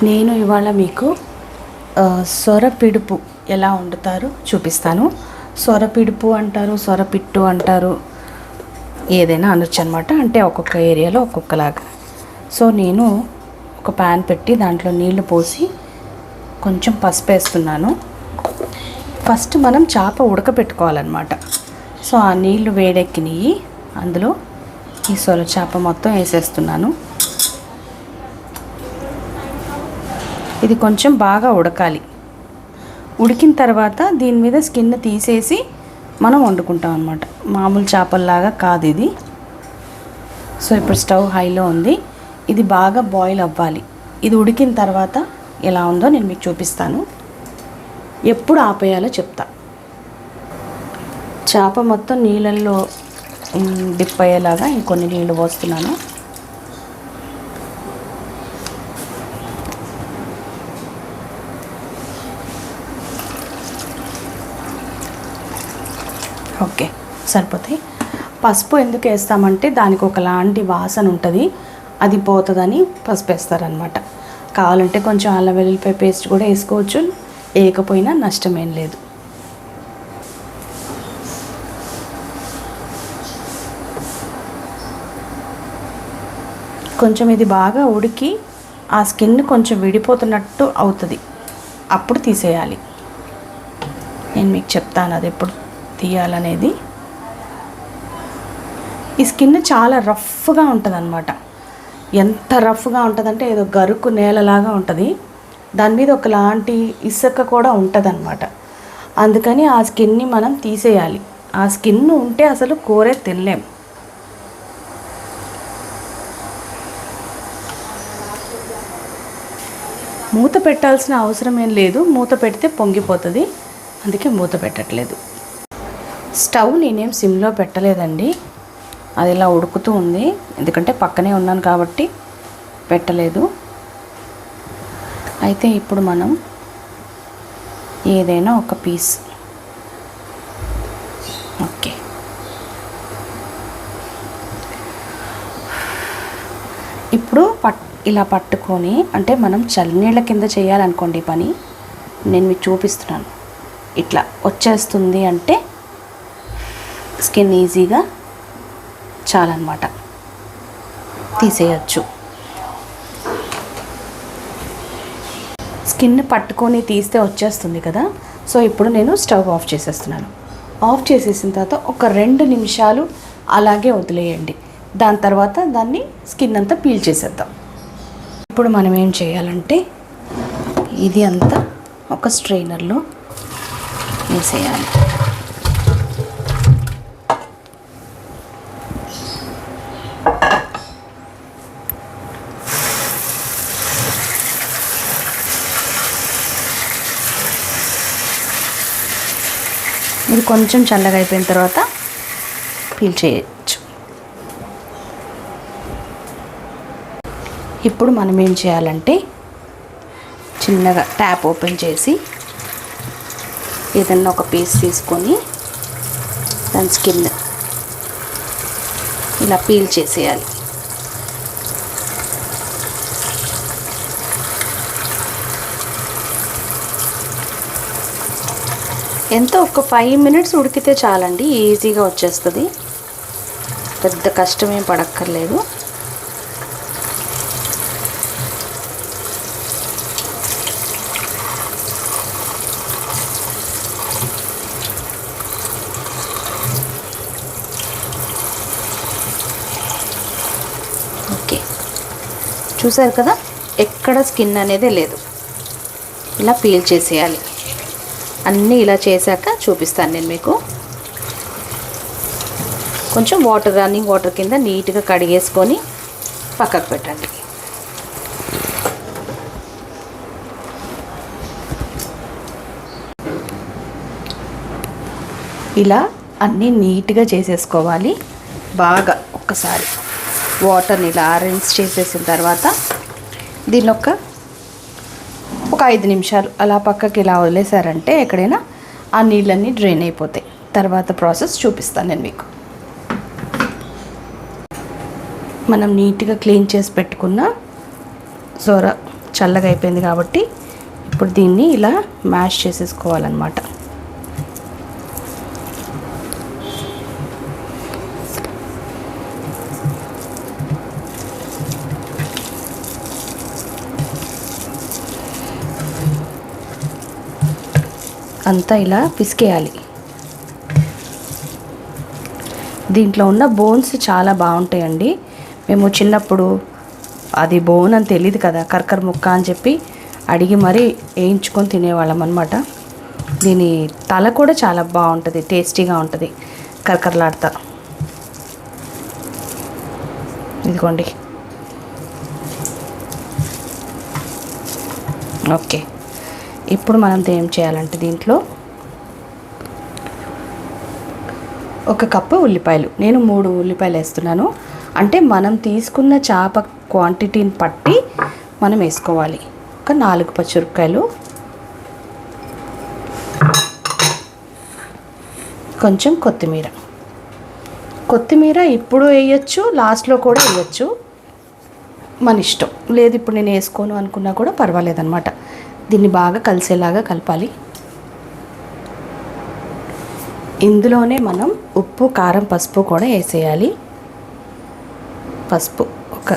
నేను ఇవాళ మీకు సొరపిడుపు ఎలా వండుతారో చూపిస్తాను. సొరపిడుపు అంటారు, సొరపిట్టు అంటారు, ఏదైనా అనొచ్చు అనమాట. అంటే ఒక్కొక్క ఏరియాలో ఒక్కొక్కలాగా. సో నేను ఒక ప్యాన్ పెట్టి దాంట్లో నీళ్లు పోసి కొంచెం పసుపు వేస్తున్నాను. ఫస్ట్ మనం చేప ఉడకపెట్టుకోవాలన్నమాట. సో ఆ నీళ్లు వేడెక్కినాయి, అందులో ఈ సొర చేప మొత్తం వేసేస్తున్నాను. ఇది కొంచెం బాగా ఉడకాలి. ఉడికిన తర్వాత దీని మీద స్కిన్ తీసేసి మనం వండుకుంటాం అన్నమాట. మామూలు చేపల్లాగా కాదు ఇది. సో ఇప్పుడు స్టవ్ హైలో ఉంది. ఇది బాగా బాయిల్ అవ్వాలి. ఇది ఉడికిన తర్వాత ఎలా ఉందో నేను మీకు చూపిస్తాను. ఎప్పుడు ఆపేయాలో చెప్తా. చేప మొత్తం నీళ్ళల్లో డిప్ అయ్యేలాగా ఇంకొన్ని నీళ్ళు పోస్తున్నాను. ఓకే, సరిపోతాయి. పసుపు ఎందుకు వేస్తామంటే దానికి ఒకలాంటి వాసన ఉంటుంది, అది పోతుందని పసుపు వేస్తారనమాట. కావాలంటే కొంచెం అల్లం వెల్లుల్లిపాయ పేస్ట్ కూడా వేసుకోవచ్చు, వేయకపోయినా నష్టమేం లేదు. కొంచెం ఇది బాగా ఉడికి ఆ స్కిన్ కొంచెం విడిపోతున్నట్టు అవుతుంది, అప్పుడు తీసేయాలి. నేను మీకు చెప్తాను అది ఎప్పుడు తీయాలనేది. ఈ స్కిన్ చాలా రఫ్గా ఉంటుంది అన్నమాట. ఎంత రఫ్గా ఉంటుందంటే ఏదో గరుకు నేలలాగా ఉంటుంది. దాని మీద ఒకలాంటి ఇసుక కూడా ఉంటుంది అన్నమాట. అందుకని ఆ స్కిన్ని మనం తీసేయాలి. ఆ స్కిన్ ఉంటే అసలు కూరే తినలేం. మూత పెట్టాల్సిన అవసరం ఏం లేదు, మూత పెడితే పొంగిపోతుంది, అందుకే మూత పెట్టట్లేదు. స్టవ్ నేనేం సిమ్లో పెట్టలేదండి, అది ఇలా ఉడుకుతూ ఉంది. ఎందుకంటే పక్కనే ఉన్నాను కాబట్టి పెట్టలేదు. అయితే ఇప్పుడు మనం ఏదైనా ఒక పీస్, ఓకే, ఇప్పుడు ఇలా పట్టుకొని, అంటే మనం చల్లనీళ్ళ కింద చేయాలనుకోండి పని, నేను మీకు చూపిస్తున్నాను. ఇట్లా వచ్చేస్తుంది అంటే స్కిన్ ఈజీగా చాలన్నమాట, తీసేయచ్చు. స్కిన్ పట్టుకొని తీస్తే వచ్చేస్తుంది కదా. సో ఇప్పుడు నేను స్టవ్ ఆఫ్ చేసేస్తున్నాను. ఆఫ్ చేసేసిన తర్వాత ఒక 2 నిమిషాలు అలాగే వదిలేయండి. దాని తర్వాత దాన్ని స్కిన్ అంతా పీల్ చేసేద్దాం. ఇప్పుడు మనం ఏం చేయాలంటే ఇది అంతా ఒక స్ట్రైనర్లో వేసేయాలి. ఇది కొంచెం చల్లగా అయిపోయిన తర్వాత పీల్ చేయొచ్చు. ఇప్పుడు మనం ఏం చేయాలంటే చిన్నగా ట్యాప్ ఓపెన్ చేసి ఏదన్నా ఒక పీస్ తీసుకొని దాని స్కిన్ ఇలా పీల్ చేసేయాలి. ఎంతో ఒక 5 మినిట్స్ ఉడికితే చాలండి, ఈజీగా వచ్చేస్తుంది. పెద్ద కష్టమేం పడక్కర్లేదు. ఓకే, చూసారు కదా, ఎక్కడ స్కిన్ అనేది లేదు. ఇలా పీల్ చేసేయాలి. అన్నీ ఇలా చేశాక చూపిస్తాను నేను మీకు. కొంచెం రన్నింగ్ వాటర్ కింద నీట్గా కడిగేసుకొని పక్కకు పెట్టండి. ఇలా అన్నీ నీట్గా చేసేసుకోవాలి. బాగా ఒక్కసారి వాటర్ని ఇలా రిన్స్ చేసేసిన తర్వాత దీన్ని ఒక 5 నిమిషాలు అలా పక్కకి ఇలా వదిలేసారంటే ఎక్కడైనా ఆ నీళ్ళన్నీ డ్రైన్ అయిపోతాయి. తర్వాత ప్రాసెస్ చూపిస్తాను నేను మీకు. మనం నీట్గా క్లీన్ చేసి పెట్టుకున్న సొర చల్లగా అయిపోయింది కాబట్టి ఇప్పుడు దీన్ని ఇలా మ్యాష్ చేసేసుకోవాలన్నమాట. అంతా ఇలా పిసికేయాలి. దీంట్లో ఉన్న బోన్స్ చాలా బాగుంటాయండి. మేము చిన్నప్పుడు అది బోన్ అని తెలియదు కదా, కర్కర ముక్క అని చెప్పి అడిగి మరీ వేయించుకొని తినేవాళ్ళం అనమాట. దీని తల కూడా చాలా బాగుంటుంది, టేస్టీగా ఉంటుంది, కరకరలాడుతా. ఇదిగోండి. ఓకే, ఇప్పుడు మనం ఏం చేయాలంటే దీంట్లో 1 కప్పు ఉల్లిపాయలు, నేను 3 ఉల్లిపాయలు వేస్తున్నాను. అంటే మనం తీసుకున్న చేప క్వాంటిటీని పట్టి మనం వేసుకోవాలి. ఒక 4 పచ్చిమిరపకాయలు, కొంచెం కొత్తిమీర ఇప్పుడు వేయచ్చు, లాస్ట్లో కూడా వేయచ్చు, మన ఇష్టం. లేదు ఇప్పుడు నేను వేసుకోను అనుకున్నా కూడా పర్వాలేదన్నమాట. దీన్ని బాగా కలిసేలాగా కలపాలి. ఇందులోనే మనం ఉప్పు, కారం, పసుపు కూడా వేసేయాలి. పసుపు ఒక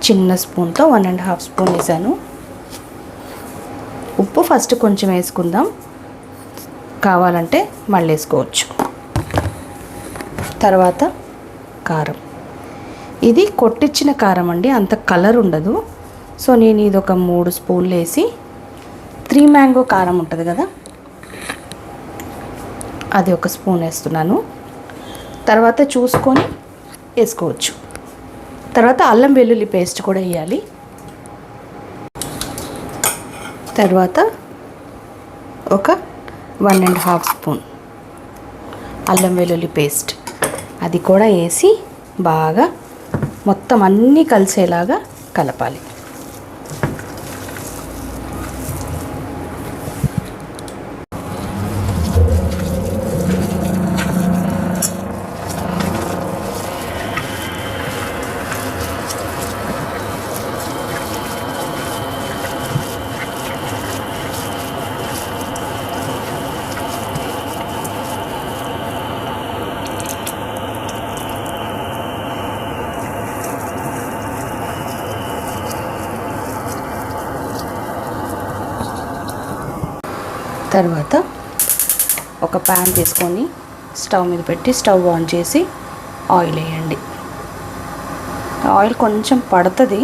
చిన్న స్పూన్తో 1.5 స్పూన్ వేసాను. ఉప్పు ఫస్ట్ కొంచెం వేసుకుందాం, కావాలంటే మళ్ళీ వేసుకోవచ్చు. తర్వాత కారం, ఇది కొట్టించిన కారం అండి, అంత కలర్ ఉండదు. సో నేను ఇది ఒక 3 స్పూన్లు వేసి, 3 మ్యాంగో కారం ఉంటుంది కదా, అది 1 స్పూన్ వేస్తున్నాను. తర్వాత చూసుకొని వేసుకోవచ్చు. తర్వాత అల్లం వెల్లుల్లి పేస్ట్ కూడా వేయాలి. తర్వాత ఒక 1.5 స్పూన్ అల్లం వెల్లుల్లి పేస్ట్, అది కూడా వేసి బాగా మొత్తం అన్నీ కలిసేలాగా కలపాలి. తర్వాత ఒక ప్యాన్ తీసుకొని స్టవ్ మీద పెట్టి స్టవ్ ఆన్ చేసి ఆయిల్ వేయండి. ఆయిల్ కొంచెం పడుతుంది,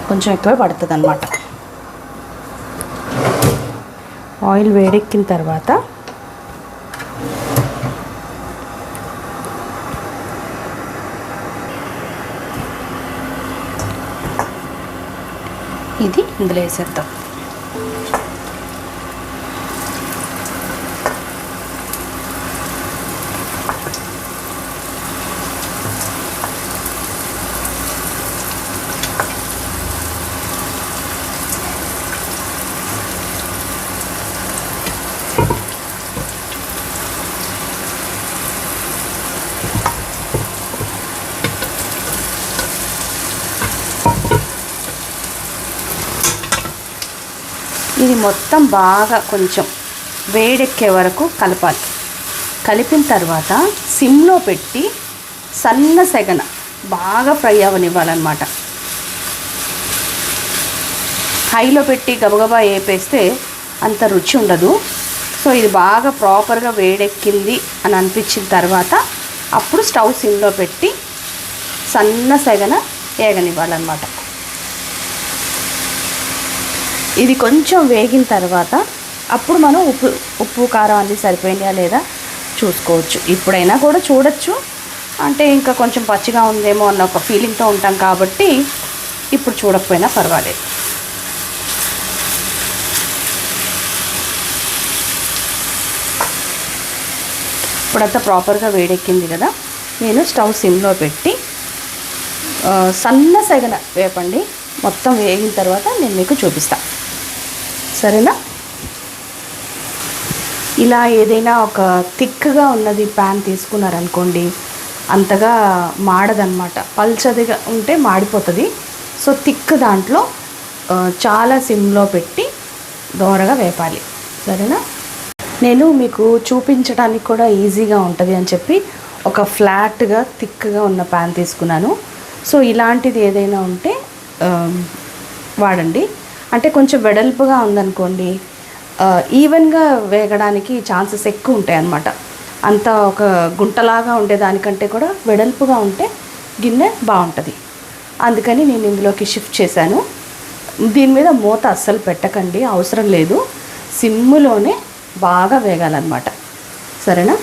కొంచెం ఎక్కువే పడుతుంది అన్నమాట. ఆయిల్ వేడెక్కిన తర్వాత ఇది ఇందులో వేసేద్దాం. ఇది మొత్తం బాగా కొంచెం వేడెక్కే వరకు కలపాలి. కలిపిన తర్వాత సిమ్లో పెట్టి సన్న సెగన బాగా ఫ్రై అవ్వనివ్వాలన్నమాట. హైలో పెట్టి గబగబా వేపేస్తే అంత రుచి ఉండదు. సో ఇది బాగా ప్రాపర్గా వేడెక్కింది అని అనిపించిన తర్వాత అప్పుడు స్టవ్ సిమ్లో పెట్టి సన్న సెగన వేగనివ్వాలన్నమాట. ఇది కొంచెం వేగిన తర్వాత అప్పుడు మనం ఉప్పు కారం అన్నీ సరిపోయినాయా లేదా చూసుకోవచ్చు. ఇప్పుడైనా కూడా చూడొచ్చు, అంటే ఇంకా కొంచెం పచ్చిగా ఉందేమో అన్న ఒక ఫీలింగ్తో ఉంటాం కాబట్టి ఇప్పుడు చూడకపోయినా పర్వాలేదు. ఇప్పుడంతా ప్రాపర్గా వేడెక్కింది కదా, నేను స్టవ్ సిమ్లో పెట్టి సన్న సెగన వేపండి. మొత్తం వేగిన తర్వాత నేను మీకు చూపిస్తాను, సరేనా? ఇలా ఏదైనా ఒక థిక్గా ఉన్నది ప్యాన్ తీసుకున్నారనుకోండి, అంతగా మాడదన్నమాట. పల్చదిగా ఉంటే మాడిపోతుంది. సో థిక్ దాంట్లో చాలా సిమ్లో పెట్టి దోరగా వేపాలి. సరేనా? నేను మీకు చూపించడానికి కూడా ఈజీగా ఉంటుంది అని చెప్పి ఒక ఫ్లాట్గా థిక్గా ఉన్న ప్యాన్ తీసుకున్నాను. సో ఇలాంటిది ఏదైనా ఉంటే వాడండి. అంటే కొంచెం వెడల్పుగా ఉందనుకోండి, ఈవెన్గా వేగడానికి ఛాన్సెస్ ఎక్కువ ఉంటాయి అన్నమాట. అంత ఒక గుంటలాగా ఉండేదానికంటే కూడా వెడల్పుగా ఉంటే గిన్నె బాగుంటుంది. అందుకని నేను ఇందులోకి షిఫ్ట్ చేశాను. దీని మీద మూత అస్సలు పెట్టకండి, అవసరం లేదు. సిమ్ములోనే బాగా వేగాలన్నమాట. సరేనా?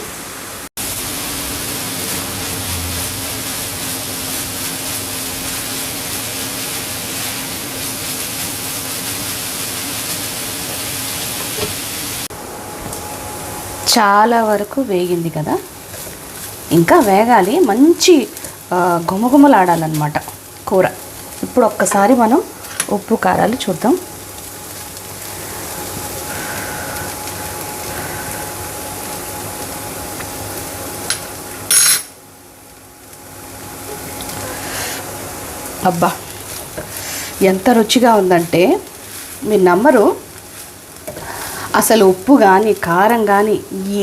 చాలా వరకు వేగింది కదా, ఇంకా వేగాలి. మంచి గుమగుమలాడాలన్నమాట కూర. ఇప్పుడు ఒక్కసారి మనం ఉప్పు కారాలు చూద్దాం. అబ్బా, ఎంత రుచిగా ఉందంటే మీరు నమ్మరు. అసలు ఉప్పు కానీ కారం కానీ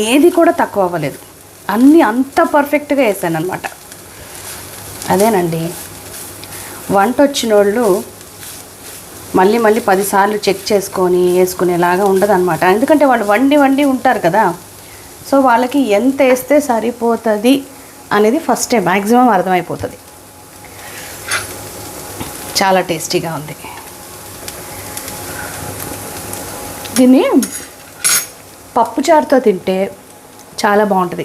ఏది కూడా తక్కువ అవ్వలేదు. అన్నీ అంత పర్ఫెక్ట్గా వేసాను అనమాట. అదేనండి, వంట వచ్చిన వాళ్ళు మళ్ళీ మళ్ళీ 10 సార్లు చెక్ చేసుకొని వేసుకునేలాగా ఉండదన్నమాట. ఎందుకంటే వాళ్ళు వండి ఉంటారు కదా. సో వాళ్ళకి ఎంత వేస్తే సరిపోతుంది అనేది ఫస్టే మ్యాక్సిమం అర్థమైపోతుంది. చాలా టేస్టీగా ఉంది. దీన్ని పప్పుచారుతో తింటే చాలా బాగుంటుంది.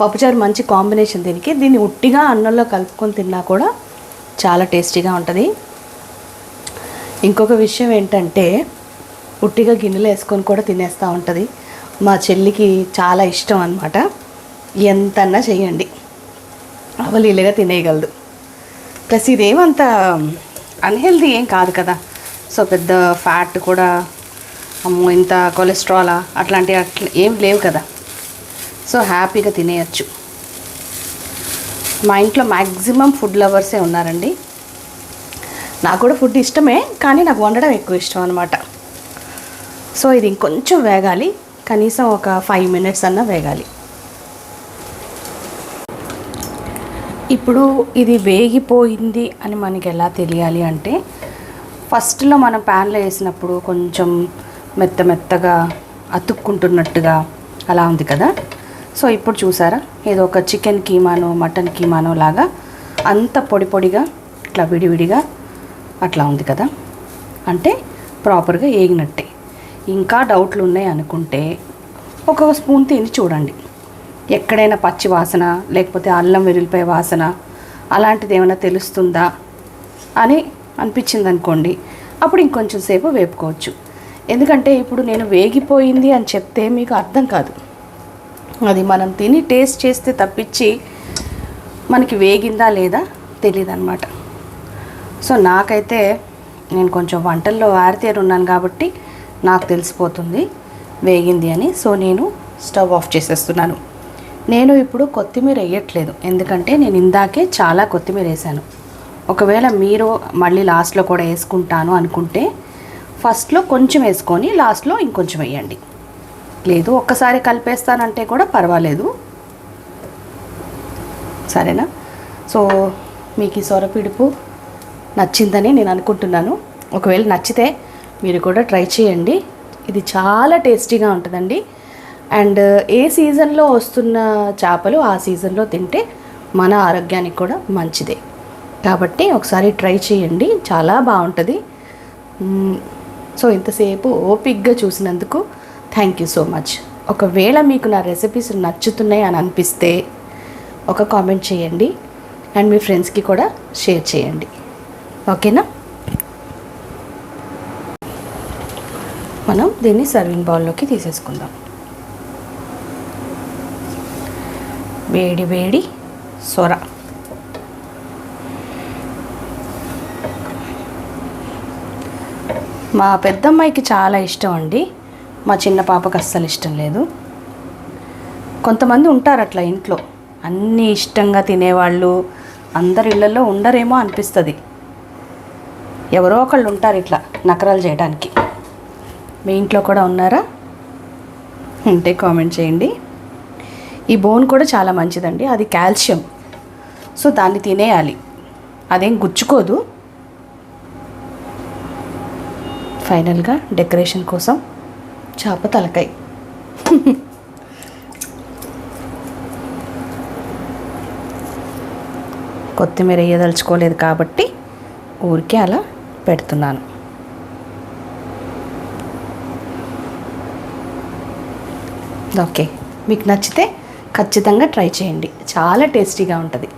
పప్పుచారు మంచి కాంబినేషన్ దీనికి. దీన్ని ఉట్టిగా అన్నంలో కలుపుకొని తిన్నా కూడా చాలా టేస్టీగా ఉంటుంది. ఇంకొక విషయం ఏంటంటే, ఉట్టిగా గిన్నెలో వేసుకొని కూడా తినేస్తూ ఉంటుంది. మా చెల్లికి చాలా ఇష్టం అన్నమాట. ఎంతన్నా చేయండి, అవలీలుగా తినేయగలదు. ప్లస్ ఇదేమంత అన్హెల్దీ ఏం కాదు కదా. సో పెద్ద ఫ్యాట్ కూడా, అమ్మో ఇంత కొలెస్ట్రాలా అట్లా ఏం లేవు కదా. సో హ్యాపీగా తినేయచ్చు. మా ఇంట్లో మ్యాక్సిమం ఫుడ్ లవర్సే ఉన్నారండి. నాకు కూడా ఫుడ్ ఇష్టమే, కానీ నాకు వండడం ఎక్కువ ఇష్టం అనమాట. సో ఇది ఇంకొంచెం వేగాలి, కనీసం ఒక 5 మినిట్స్ అన్నా వేగాలి. ఇప్పుడు ఇది వేగిపోయింది అని మనకి ఎలా తెలియాలి అంటే, ఫస్ట్లో మనం ప్యాన్లో వేసినప్పుడు కొంచెం మెత్తగా అతుక్కుంటున్నట్టుగా అలా ఉంది కదా. సో ఇప్పుడు చూసారా, ఏదో ఒక చికెన్ కీమానో మటన్ కీమానో లాగా అంత పొడిగా ఇట్లా విడివిడిగా అట్లా ఉంది కదా. అంటే ప్రాపర్గా వేగినట్టే. ఇంకా డౌట్లు ఉన్నాయి అనుకుంటే ఒక స్పూన్ తిని చూడండి. ఎక్కడైనా పచ్చి వాసన లేకపోతే అల్లం వెల్లుల్లిపాయ వాసన అలాంటిది ఏమైనా తెలుస్తుందా అని అనిపించింది అనుకోండి, అప్పుడు ఇంకొంచెం సేపు వేపుకోవచ్చు. ఎందుకంటే ఇప్పుడు నేను వేగిపోయింది అని చెప్తే మీకు అర్థం కాదు. అది మనం తిని టేస్ట్ చేస్తే తప్పించి మనకి వేగిందా లేదా తెలియదు అన్నమాట. సో నాకైతే నేను కొంచెం వంటల్లో ఆరితేరు ఉన్నాను కాబట్టి నాకు తెలిసిపోతుంది వేగింది అని. సో నేను స్టవ్ ఆఫ్ చేసేస్తున్నాను. నేను ఇప్పుడు కొత్తిమీర వేయట్లేదు, ఎందుకంటే నేను ఇందాకే చాలా కొత్తిమీర వేసాను. ఒకవేళ మీరు మళ్ళీ లాస్ట్లో కూడా వేసుకుంటాను అనుకుంటే ఫస్ట్లో కొంచెం వేసుకొని లాస్ట్లో ఇంకొంచెం వేయండి. లేదు ఒక్కసారి కలిపేస్తానంటే కూడా పర్వాలేదు. సరేనా? సో మీకు ఈ సొరపిడుపు నచ్చిందని నేను అనుకుంటున్నాను. ఒకవేళ నచ్చితే మీరు కూడా ట్రై చేయండి. ఇది చాలా టేస్టీగా ఉంటుందండి. అండ్ ఏ సీజన్లో వస్తున్న చేపలు ఆ సీజన్లో తింటే మన ఆరోగ్యానికి కూడా మంచిదే. కాబట్టి ఒకసారి ట్రై చేయండి, చాలా బాగుంటుంది. సో ఇంతసేపు ఓపిక్గా చూసినందుకు థ్యాంక్ యూ సో మచ్. ఒకవేళ మీకు నా రెసిపీస్ నచ్చుతున్నాయి అని అనిపిస్తే ఒక కామెంట్ చేయండి అండ్ మీ ఫ్రెండ్స్కి కూడా షేర్ చేయండి. ఓకేనా? మనం దీన్ని సర్వింగ్ బౌల్లోకి తీసేసుకుందాం. వేడి వేడి సొర. మా పెద్దమ్మాయికి చాలా ఇష్టం అండి, మా చిన్న పాపకు అస్సలు ఇష్టం లేదు. కొంతమంది ఉంటారు అట్లా ఇంట్లో అన్నీ ఇష్టంగా తినేవాళ్ళు, అందరి ఇళ్ళల్లో ఉండరేమో అనిపిస్తుంది. ఎవరో ఒకళ్ళు ఉంటారు ఇట్లా నకరాలు చేయడానికి. మీ ఇంట్లో కూడా ఉన్నారా? ఉంటే కామెంట్ చేయండి. ఈ బోన్ కూడా చాలా మంచిదండి, అది కాల్షియం. సో దాన్ని తినేయాలి, అదేం గుచ్చుకోదు. ఫైనల్గా డెకరేషన్ కోసం చేప తలకాయ. కొత్తిమీర వేయదలుచుకోలేదు కాబట్టి ఊరికే అలా పెడుతున్నాను. ఓకే, మీకు నచ్చితే ఖచ్చితంగా ట్రై చేయండి, చాలా టేస్టీగా ఉంటుంది.